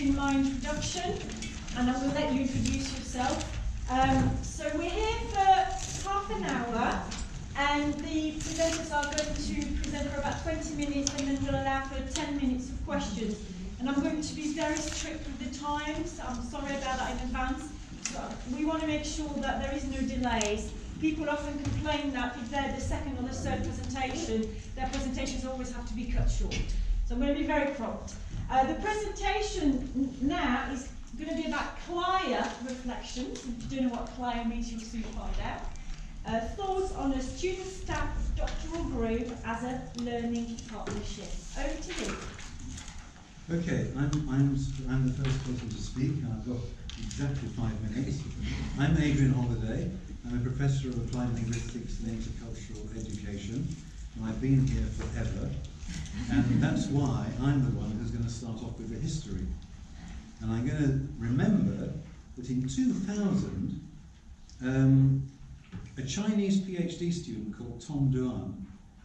in my introduction, and I will let you introduce yourself. So we're here for half an hour, and the presenters are going to present for about 20 minutes, and then we'll allow for 10 minutes of questions. And I'm going to be very strict with the times. I'm sorry about that in advance. So we want to make sure that there is no delays. People often complain that if they're the second or the third presentation, their presentations always have to be cut short. So I'm going to be very prompt. The presentation now is going to be about CLIER Reflections. If you don't know what CLIER means, you'll soon find out. Thoughts on a student-staff doctoral group as a learning partnership. Over to you. Okay, I'm the first person to speak, and I've got exactly 5 minutes. I'm Adrian Holiday. I'm a professor of applied linguistics and intercultural education, and I've been here forever. And that's why I'm the one who's going to start off with the history. And I'm going to remember that in 2000, a Chinese PhD student called Tom Duan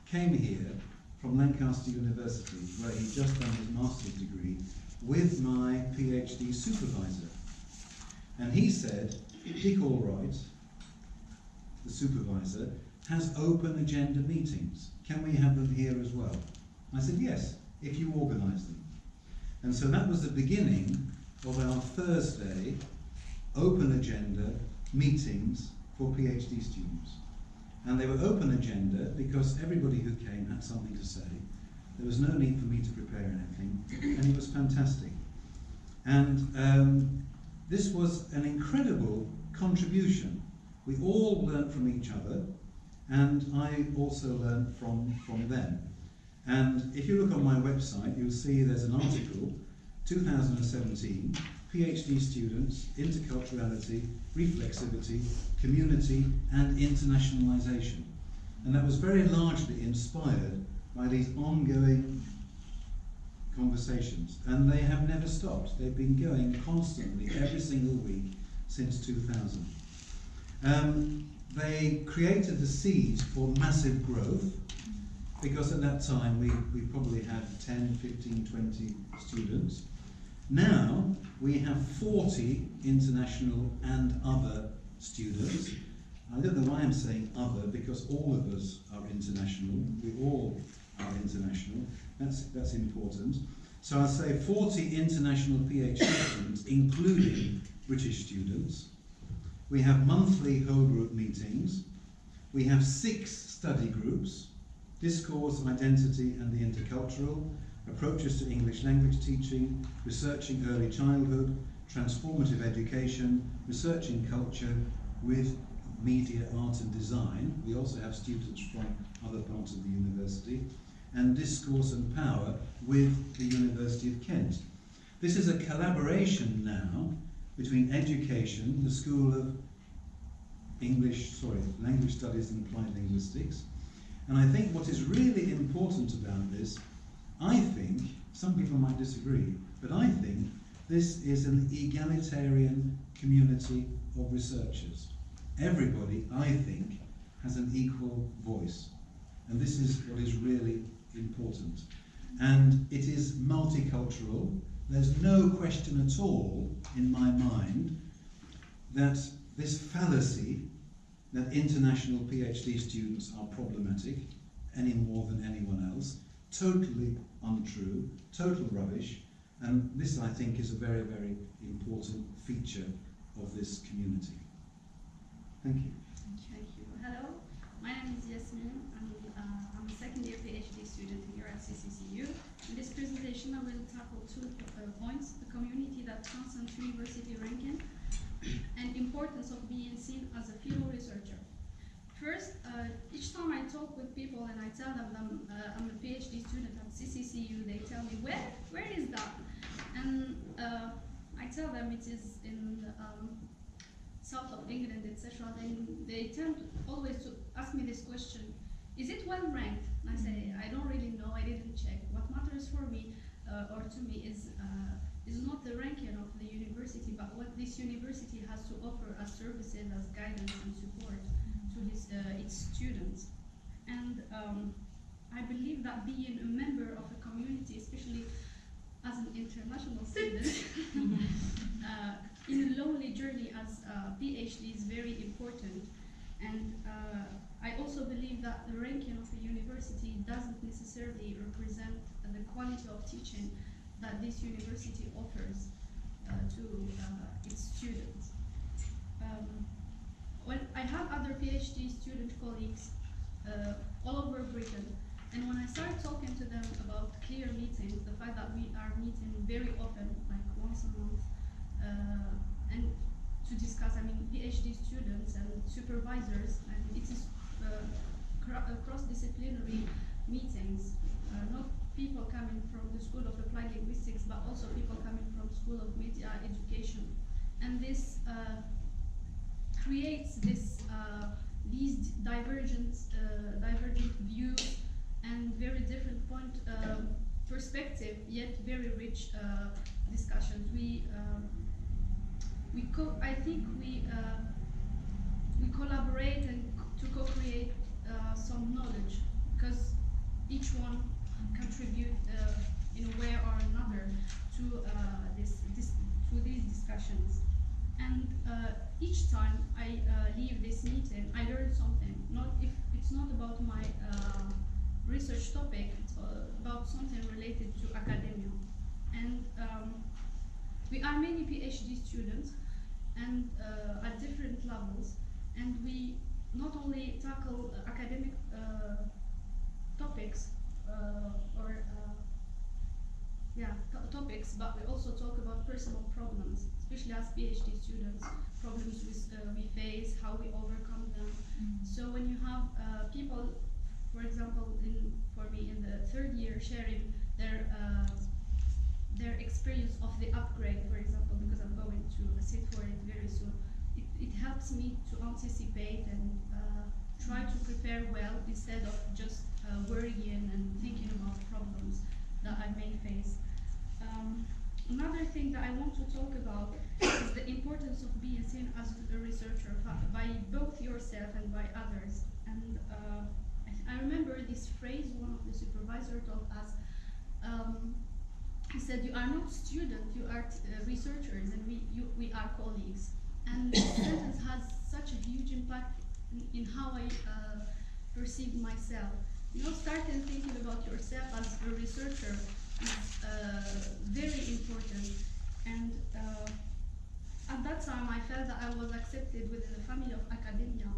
came here from Lancaster University, where he'd just done his master's degree, with my PhD supervisor. And he said, Dick Allwright, the supervisor, has open agenda meetings. Can we have them here as well? I said, yes, if you organise them. And so that was the beginning of our Thursday open agenda meetings for PhD students. And they were open agenda because everybody who came had something to say. There was no need for me to prepare anything, and it was fantastic. And this was an incredible contribution. We all learned from each other, and I also learned from them. And if you look on my website, you'll see there's an article, 2017, PhD students, interculturality, reflexivity, community, and internationalization. And that was very largely inspired by these ongoing conversations. And they have never stopped. They've been going constantly, every single week, since 2000. They created the seed for massive growth, because at that time we probably had 10, 15, 20 students. Now we have 40 international and other students. I don't know why I'm saying other, because all of us are international. We all are international. That's important. So I'll say 40 international PhD students, including British students. We have monthly whole group meetings. We have 6 study groups: discourse, identity and the intercultural, approaches to English language teaching, researching early childhood, transformative education, researching culture with media, art and design. We also have students from other parts of the university, and discourse and power with the University of Kent. This is a collaboration now between education, the School of Language Studies and Applied Linguistics. And I think what is really important about this, I think, some people might disagree, but I think this is an egalitarian community of researchers. Everybody, I think, has an equal voice. And this is what is really important. And it is multicultural. There's no question at all in my mind that this fallacy that international PhD students are problematic any more than anyone else, totally untrue, total rubbish, and this, I think, is a very, very important feature of this community. Thank you. Thank you. Hello, my name is Yasmin. I'm a second-year PhD student here at CCCU. In this presentation, I will tackle 2 points: the community that counts on university ranking, and importance of being seen as a fellow researcher. First, each time I talk with people and I tell them I'm a PhD student at CCCU, they tell me, where is that? And I tell them it is in the south of England, etc. Then they tend always to ask me this question: is it well ranked? And I say, I don't really know, I didn't check. What matters for me or to me is not the ranking of the university, but what this university has to offer as services, as guidance and support to its students. And I believe that being a member of a community, especially as an international student, in a lonely journey as a PhD is very important. And I also believe that the ranking of a university doesn't necessarily represent the quality of teaching that this university offers to its students. When I have other PhD student colleagues all over Britain, and when I started talking to them about CLIER meetings, the fact that we are meeting very often, like once a month, and to discuss, I mean, PhD students and supervisors, and it is cross-disciplinary meetings, not people coming from the School of Applied Linguistics, but also people coming from School of Media Education. And this creates these divergent views and very different perspective, yet very rich discussions. I think we collaborate and to co-create some knowledge, because each one contribute in a way or another to these discussions. And each time I leave this meeting, I learn something. If it's not about my research topic, it's about something related to academia. And we are many PhD students, and at different levels, and we not only tackle academic topics topics, but we also talk about personal problems, especially as PhD students, problems we face, how we overcome them. So when you have people, for example, for me in the third year, sharing their experience of the upgrade, for example, because I'm going to sit for it very soon, it helps me to anticipate and try to prepare well instead of just worrying and thinking about problems that I may face. Another thing that I want to talk about is the importance of being seen as a researcher by both yourself and by others. And I remember this phrase one of the supervisors told us. He said, "You are not students, you are researchers, and we are colleagues." And this sentence has such a huge impact in how I perceive myself. Starting thinking about yourself as a researcher is very important. And at that time, I felt that I was accepted within the family of academia,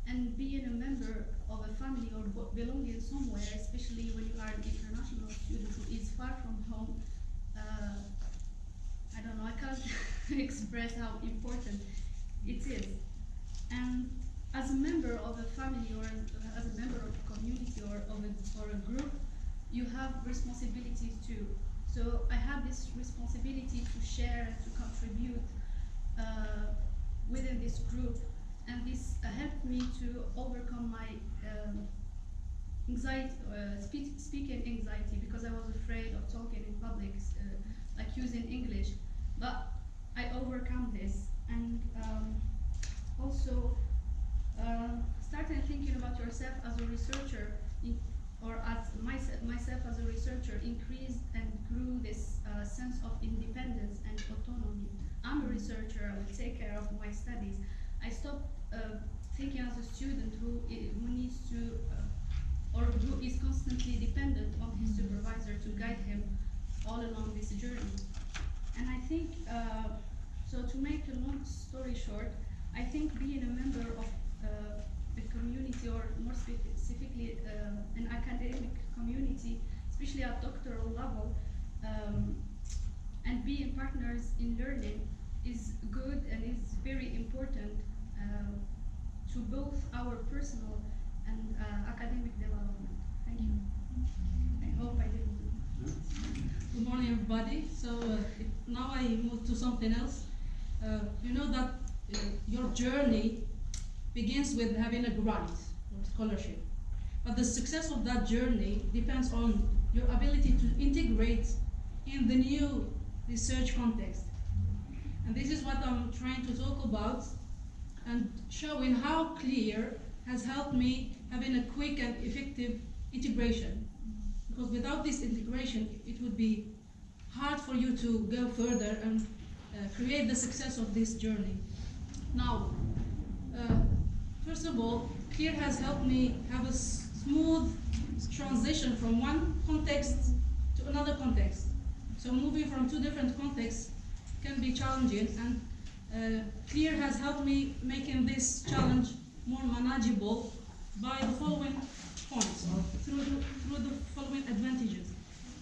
and being a member of a family or belonging somewhere, especially when you are an international student who is far from home, I don't know, I can't express how important it is. And as a member of a family or as a member of a community or a group, you have responsibilities too. So I have this responsibility to share and to contribute within this group, and this helped me to overcome my anxiety, speaking anxiety, because I was afraid of talking in public, like using English. But I overcome this, and also started thinking about yourself as a researcher, or as myself as a researcher, increased and grew this sense of independence and autonomy. I'm a researcher, I will take care of my studies. I stopped thinking as a student who needs to, or who is constantly dependent on his supervisor to guide him all along this journey. And I think, so to make a long story short, I think being a member of a community, or more specifically an academic community, especially at doctoral level, and being partners in learning is good and is very important to both our personal and academic development. Thank you. I hope I didn't do it. Good morning, everybody. So now I move to something else. You know that your journey begins with having a grant or scholarship, but the success of that journey depends on your ability to integrate in the new research context. And this is what I'm trying to talk about, and showing how CLIER has helped me having a quick and effective integration. Because without this integration, it would be hard for you to go further and create the success of this journey. Now, first of all, CLIER has helped me have a smooth transition from one context to another context. So moving from two different contexts can be challenging, and CLIER has helped me making this challenge more manageable by the following points, or through the following advantages.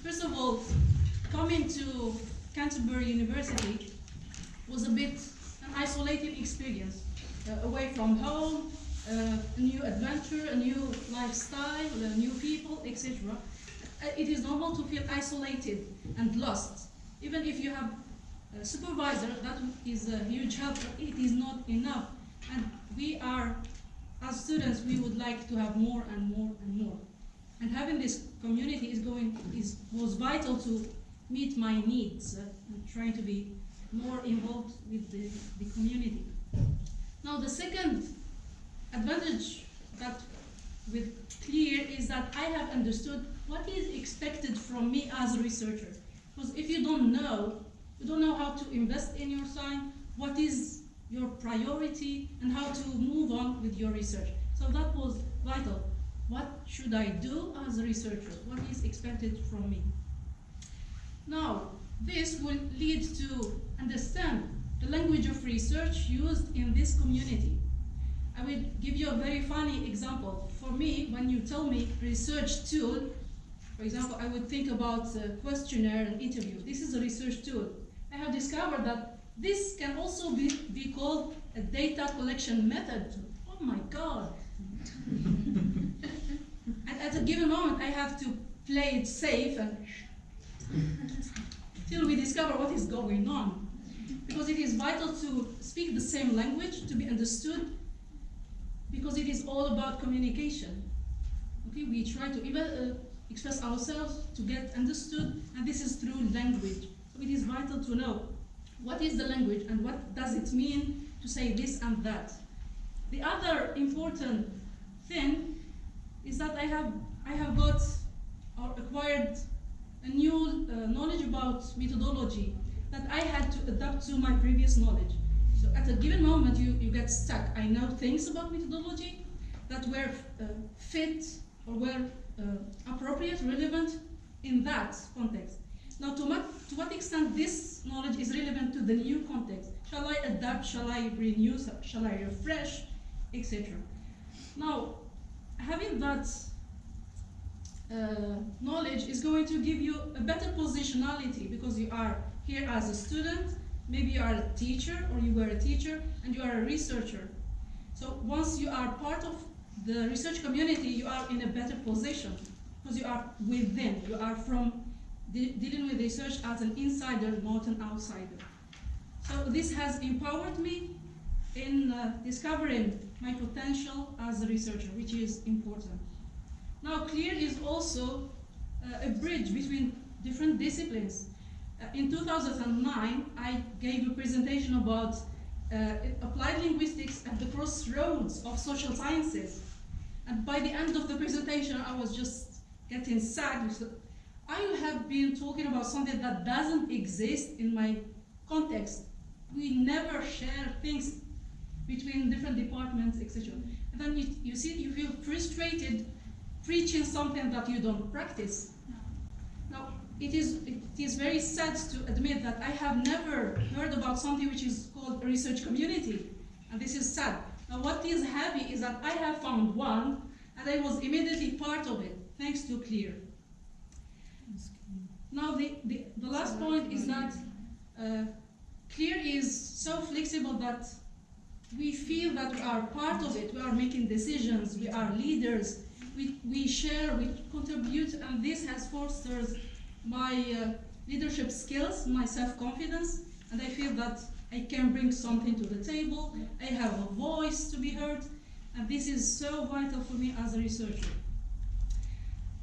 First of all, coming to Canterbury University was a bit an isolating experience, away from home, a new adventure, a new lifestyle, new people, etc. It is normal to feel isolated and lost. Even if you have a supervisor, that is a huge help, but it is not enough. And we are, as students, we would like to have more and more and more. And having this community was vital to meet my needs, and trying to be more involved with the community. Now, the second advantage that with CLIER is that I have understood what is expected from me as a researcher. Because if you don't know how to invest in your science, what is your priority, and how to move on with your research. So that was vital. What should I do as a researcher? What is expected from me? Now, this will lead to understand the language of research used in this community. I will give you a very funny example. For me, when you tell me research tool, for example, I would think about a questionnaire and interview. This is a research tool. I have discovered that this can also be called a data collection method. Oh my God. And at a given moment, I have to play it safe and till we discover what is going on. Because it is vital to speak the same language, to be understood, because it is all about communication. Okay, we try to express ourselves to get understood, and this is through language. So it is vital to know what is the language and what does it mean to say this and that. The other important thing is that I have got or acquired a new knowledge about methodology that I had to adapt to my previous knowledge. So at a given moment, you get stuck. I know things about methodology that were fit or were appropriate, relevant in that context. Now, to what extent this knowledge is relevant to the new context? Shall I adapt? Shall I renew? Shall I refresh? Etc. Now, having that knowledge is going to give you a better positionality, because you are here as a student, maybe you are a teacher or you were a teacher, and you are a researcher. So once you are part of the research community, you are in a better position because you are within, you are dealing with research as an insider, not an outsider. So this has empowered me in discovering my potential as a researcher, which is important. Now, CLIER is also a bridge between different disciplines. In 2009, I gave a presentation about applied linguistics at the crossroads of social sciences. And by the end of the presentation, I was just getting sad. I have been talking about something that doesn't exist in my context. We never share things between different departments, etc. And then you feel frustrated preaching something that you don't practice. Now, it is very sad to admit that I have never heard about something which is called a research community, and this is sad. Now, what is happy is that I have found one, and I was immediately part of it, thanks to CLIER. Now, the last point is that CLIER is so flexible that we feel that we are part of it, we are making decisions, we are leaders, we share, we contribute, and this has fostered my leadership skills, my self-confidence, and I feel that I can bring something to the table, I have a voice to be heard, and this is so vital for me as a researcher.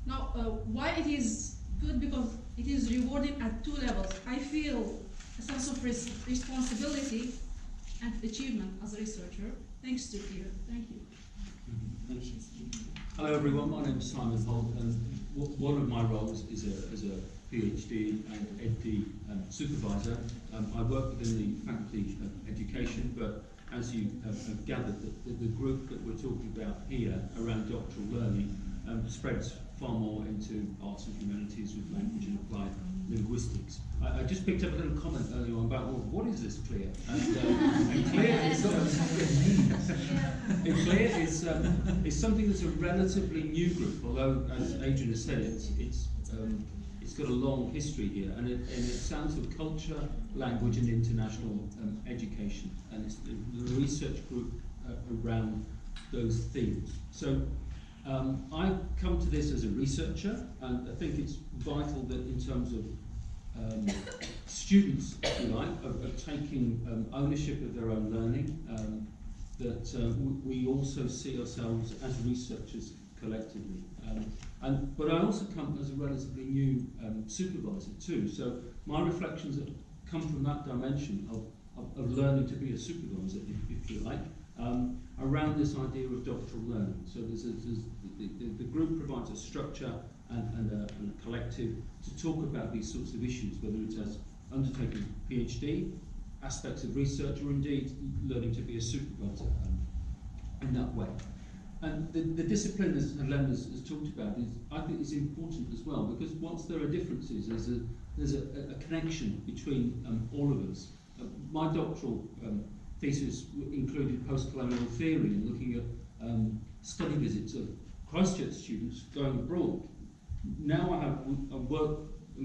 Now, why it is good? Because it is rewarding at two levels. I feel a sense of responsibility and achievement as a researcher, thanks to CLIER. Thank you. Thank you. Hello everyone, my name is Simon Holt, and one of my roles is as a PhD and EdD supervisor. I work within the Faculty of Education, but as you have gathered, the group that we're talking about here around doctoral learning spreads far more into arts and humanities with language and applied linguistics. I just picked up a little comment earlier on about, well, what is this CLIER? And CLIER is something that's a relatively new group, although, as Adrian has said, it's got a long history here, and it stands for Culture, Language and International Education, and it's the research group around those themes. So I've come to this as a researcher, and I think it's vital that in terms of students, if you like, of taking ownership of their own learning, that we also see ourselves as researchers collectively. But I also come as a relatively new supervisor too, so my reflections have come from that dimension of learning to be a supervisor, if you like, around this idea of doctoral learning. So the group provides a structure and a collective to talk about these sorts of issues, whether it's as undertaking a PhD, aspects of research, or indeed learning to be a supervisor in that way. And the discipline, as Helen has talked about, I think is important as well, because whilst there are differences, there's a connection between all of us. My doctoral thesis included post-colonial theory and looking at study visits of Christchurch students going abroad. Now I'm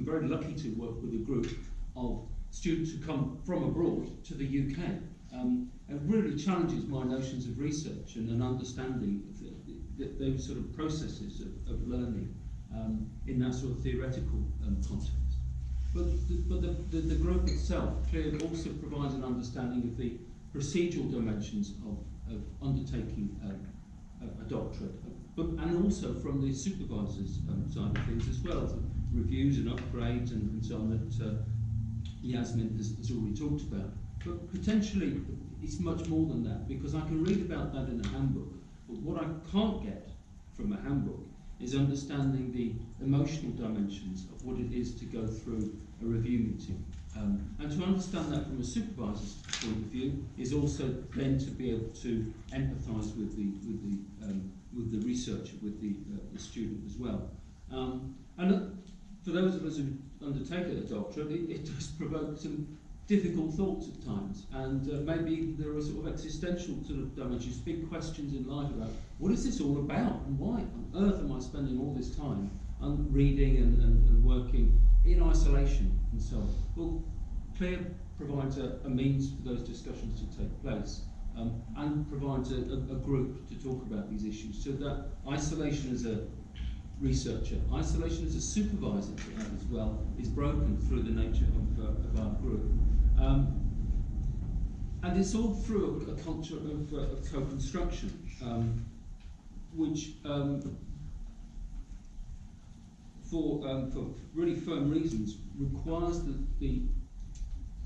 very lucky to work with a group of students who come from abroad to the UK. It really challenges my notions of research and an understanding of those sort of processes of learning in that sort of theoretical context. But the group itself clearly also provides an understanding of the procedural dimensions of undertaking a doctorate, and also from the supervisor's side of things as well, so reviews and upgrades and so on that Yasmin has already talked about. But potentially it's much more than that, because I can read about that in a handbook, but what I can't get from a handbook is understanding the emotional dimensions of what it is to go through a review meeting. And to understand that from a supervisor's point of view is also then to be able to empathise with the researcher, with the student as well. And for those of us who undertake a doctorate, it does provoke some difficult thoughts at times, and maybe there are sort of existential sort of dimensions, big questions in life about what is this all about, and why on earth am I spending all this time reading and working in isolation and so on. Well, CLIER provides a means for those discussions to take place, and provides a group to talk about these issues, so that isolation as a researcher, isolation as a supervisor as well, is broken through the nature of our group. And it's all through a culture of co-construction, which for really firm reasons requires the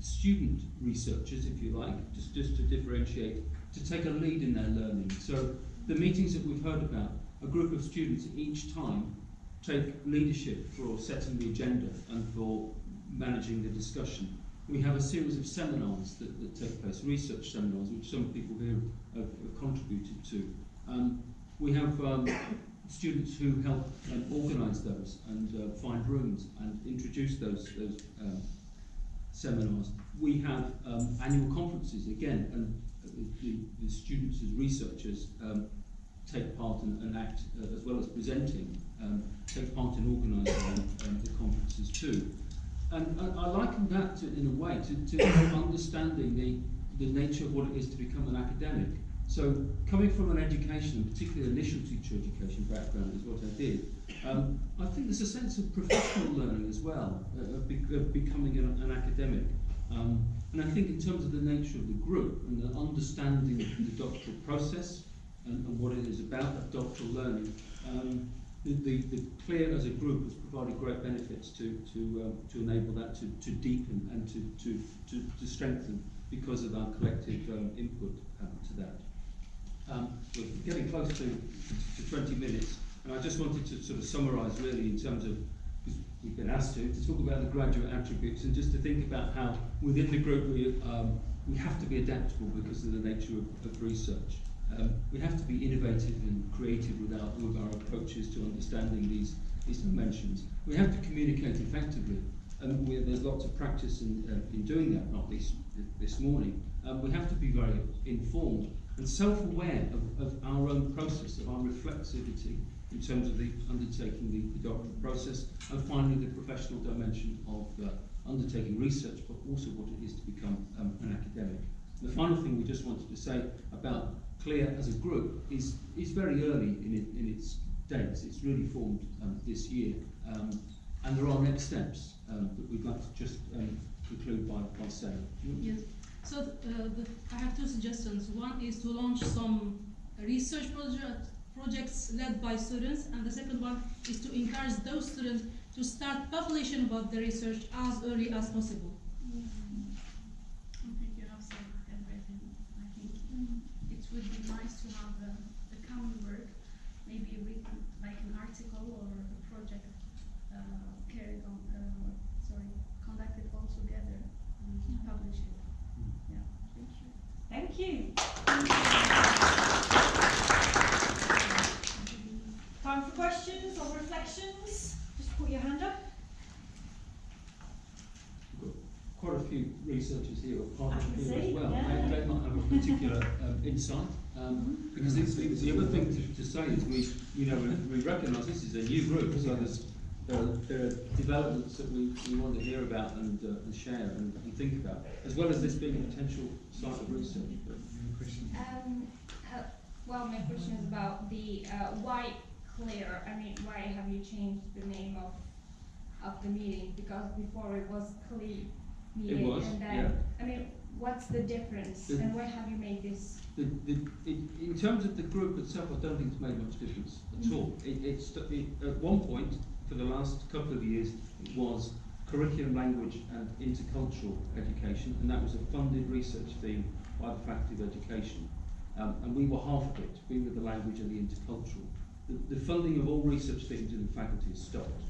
student researchers, if you like, just to differentiate, to take a lead in their learning. So the meetings that we've heard about, a group of students each time take leadership for setting the agenda and for managing the discussion. We have a series of seminars that take place, research seminars, which some people here have contributed to. We have students who help organise those and find rooms and introduce those seminars. We have annual conferences again, and the students as researchers take part and act, as well as presenting, take part in organising the conferences too. And I liken that to, in a way, to understanding the nature of what it is to become an academic. So coming from an education, and particularly initial teacher education background is what I did, I think there's a sense of professional learning as well, of becoming an academic. And I think in terms of the nature of the group and the understanding of the doctoral process and what it is about, that doctoral learning, the CLIER as a group has provided great benefits to enable that to deepen and to strengthen because of our collective input to that. We're getting close to 20 minutes, and I just wanted to sort of summarise really in terms of, we've been asked to talk about the graduate attributes and just to think about how within the group we have to be adaptable because of the nature of research. We have to be innovative and creative with our approaches to understanding these dimensions. We have to communicate effectively, and there's lots of practice in doing that, not least this morning. We have to be very informed and self-aware of our own process, of our reflexivity in terms of undertaking the doctoral process, and finally the professional dimension of undertaking research, but also what it is to become an academic. The final thing we just wanted to say about CLIER as a group is very early in its days. It's really formed this year, and there are next steps that we'd like to just conclude by saying. Yes. So I have two suggestions. One is to launch some research projects led by students, and the second one is to encourage those students to start publishing about the research as early as possible. I think you have said everything. I think it would be nice to have a common work, maybe written like an article or a project carried on, conducted all together and publish it. Yeah, thank you. Thank you. Time for questions or reflections? Just put your hand up. We've got quite a few researchers here, or partners I can here as see, well. yeah. They might have a particular insight, because the other thing to say is we recognise this is a new group, so there are developments that we want to hear about and share and think about, as well as this being a potential site of research. Well, my question is about the why CLIER. I mean, why have you changed the name of the meeting? Because before it was CLIER meeting, It was, and then yeah. I mean, what's the difference, and why have you made this? In terms of the group itself, I don't think it's made much difference at all. At one point, for the last couple of years, it was curriculum, language and intercultural education, and that was a funded research theme by the Faculty of Education. And we were half of it, we were the language and the intercultural. The funding of all research themes in the faculty has stopped.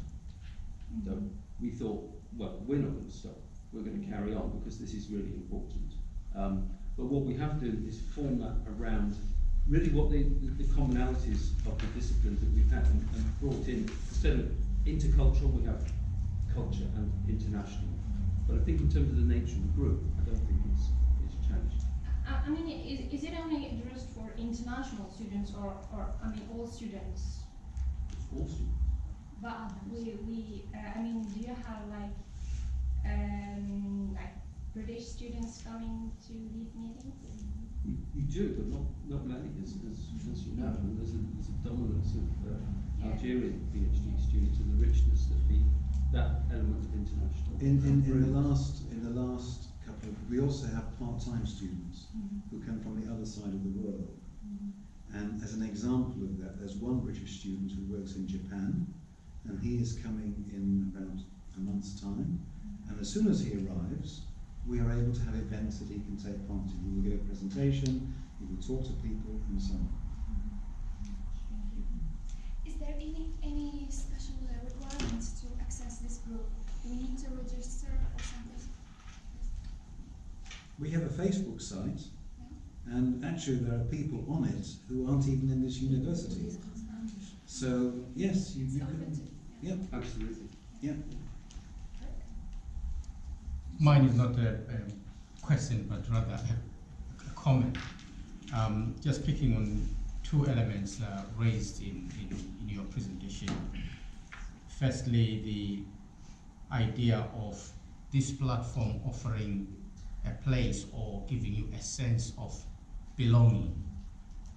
So we thought, well, we're not going to stop, we're going to carry on because this is really important. But what we have to do is form that around really what the commonalities of the disciplines that we've had and brought in. Instead of intercultural, we have culture and international. But I think in terms of the nature of the group, I don't think it's changed. I mean, is it only addressed for international students or I mean all students? It's all students. But I mean, do you have like British students coming to these meetings? You do, but not many, as you know. And there's a dominance of Algerian PhD students and the richness that element of international. In the last couple of, we also have part-time students who come from the other side of the world. And as an example of that, there's one British student who works in Japan, and he is coming in about a month's time. And as soon as he arrives, we are able to have events that he can take part in. He will give a presentation, he will talk to people, and so on. Is there any special requirements to access this group? Do we need to register or something? We have a Facebook site, and actually there are people on it who aren't even in this university. So yes, you can. Yeah, Absolutely. yeah. Mine is not a question, but rather a comment. Just picking on two elements raised in your presentation. Firstly, the idea of this platform offering a place or giving you a sense of belonging,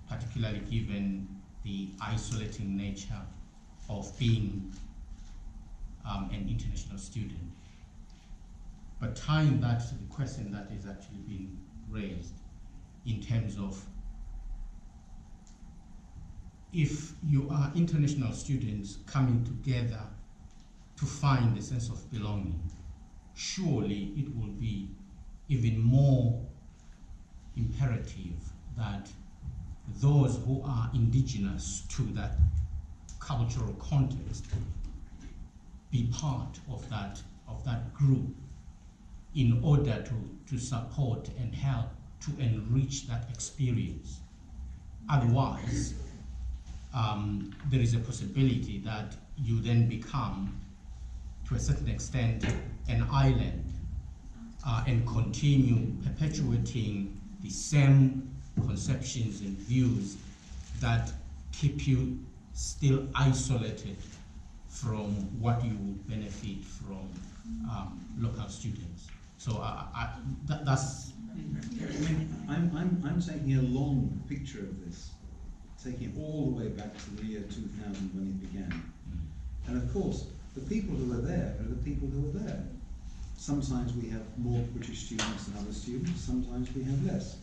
particularly given the isolating nature of being an international student. But tying that to the question that is actually being raised in terms of if you are international students coming together to find a sense of belonging, surely it will be even more imperative that those who are indigenous to that cultural context be part of that group in order to support and help to enrich that experience. Otherwise, there is a possibility that you then become, to a certain extent, an island and continue perpetuating the same conceptions and views that keep you still isolated from what you would benefit from local students. So that's. I'm taking a long picture of this, taking it all the way back to the year 2000 when it began. And of course, the people who are there are the people who are there. Sometimes we have more British students than other students, sometimes we have less.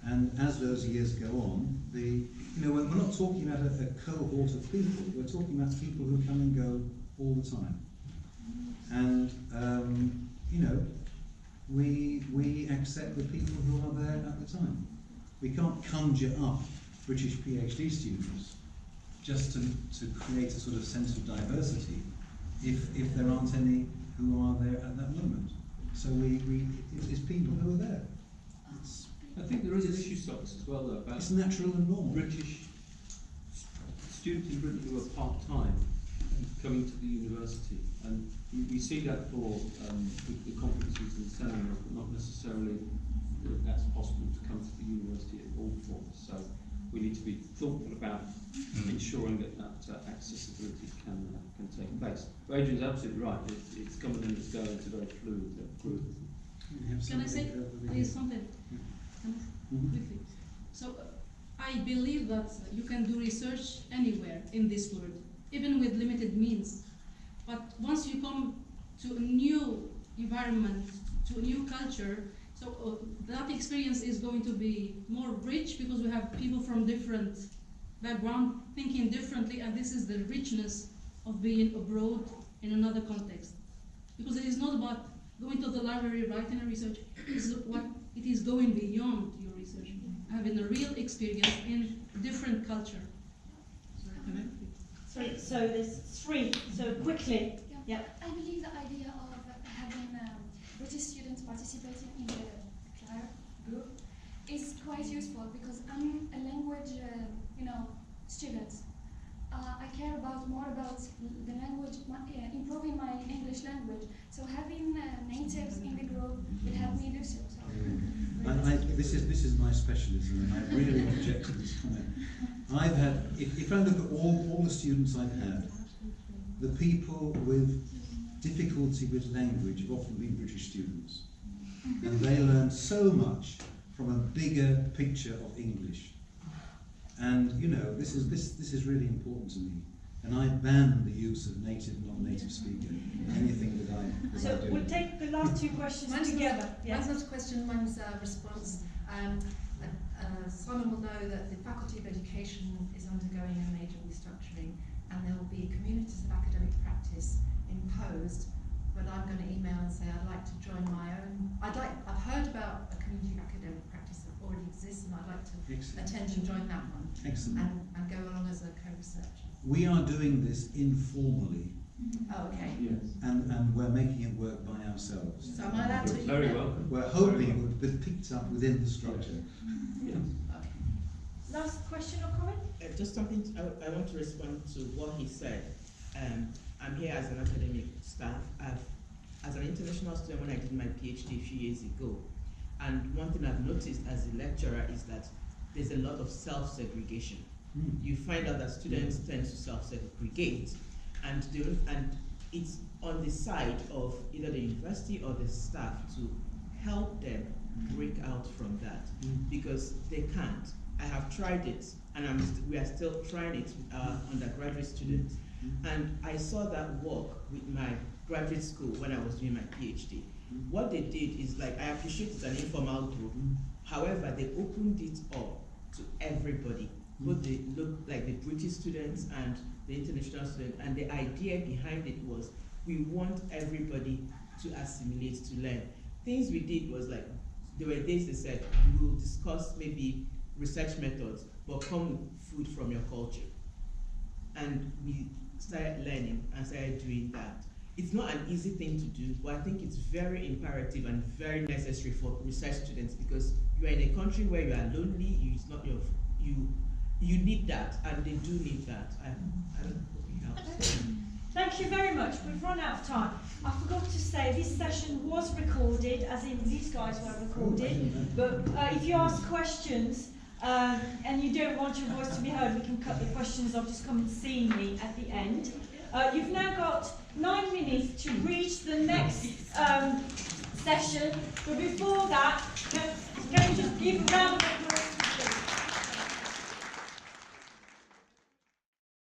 And as those years go on, we're not talking about a cohort of people, we're talking about people who come and go all the time. And, we accept the people who are there at the time. We can't conjure up British PhD students just to create a sort of sense of diversity if there aren't any who are there at that moment. So it's people who are there. I think there is an issue, Socks, as well, though, about It's natural and normal. British students in Britain who are part-time coming to the university, and we see that for the conferences and seminars, but not necessarily that that's possible to come to the university at all forms. So we need to be thoughtful about ensuring that accessibility can take place. But Adrian's absolutely right. It's coming and it's going. It's a very fluid group. Can I say something? Quickly. So I believe that you can do research anywhere in this world, even with limited means. But once you come to a new environment, to a new culture, so that experience is going to be more rich because we have people from different background thinking differently, and this is the richness of being abroad in another context. Because it is not about going to the library, writing a research, it is going beyond your research, having a real experience in a different culture. So there's three, so quickly. Yeah. I believe the idea of having British students participating in the CLIER group is quite useful because I'm a language, student. I care more about the language, improving my English language. So having natives in the group will help me do so. This is my specialism, and I really object to this comment. I've had, if I look at all the students I've had, the people with difficulty with language have often been British students, and they learn so much from a bigger picture of English. And this is really important to me. And I ban the use of native, non-native speaker in anything that I So do. we'll take the last two questions together. Mine's not a question, mine's a response. Simon will know that the Faculty of Education is undergoing a major restructuring, and there will be communities of academic practice imposed. But I'm going to email and say I'd like to join my own. I've heard about a community of academic practice that already exists, and I'd like to attend and join that one. Excellent. And go along as a co-researcher. We are doing this informally. Oh, okay. Yes. And we're making it work by ourselves. So am I allowed to Very email? welcome. We're hoping it will be picked up within the structure. Yes. Okay. Last question or comment? Just something I want to respond to what he said. I'm here as an academic staff. As an international student when I did my PhD a few years ago, and one thing I've noticed as a lecturer is that there's a lot of self-segregation. You find out that students tend to self-segregate, and it's on the side of either the university or the staff to help them break out from that, because they can't. I have tried it, and we are still trying it with our undergraduate students, and I saw that work with my graduate school when I was doing my PhD. What they did is, like, I appreciate it's an informal group, however, they opened it up to everybody, both the British students and the international students, and the idea behind it was we want everybody to assimilate, to learn. Things we did was, like, there were days they said, we will discuss maybe research methods, but come with food from your culture. And we started learning and started doing that. it's not an easy thing to do, but I think it's very imperative and very necessary for research students, because you are in a country where you are lonely, it's not your, you need that, and they do need that. I don't hope it helps. Thank you very much. We've run out of time. I forgot to say this session was recorded, as in these guys were recorded. But if you ask questions and you don't want your voice to be heard, we can cut the questions off. Just come and see me at the end. You've now got 9 minutes to reach the next session. But before that, can you just give a round of applause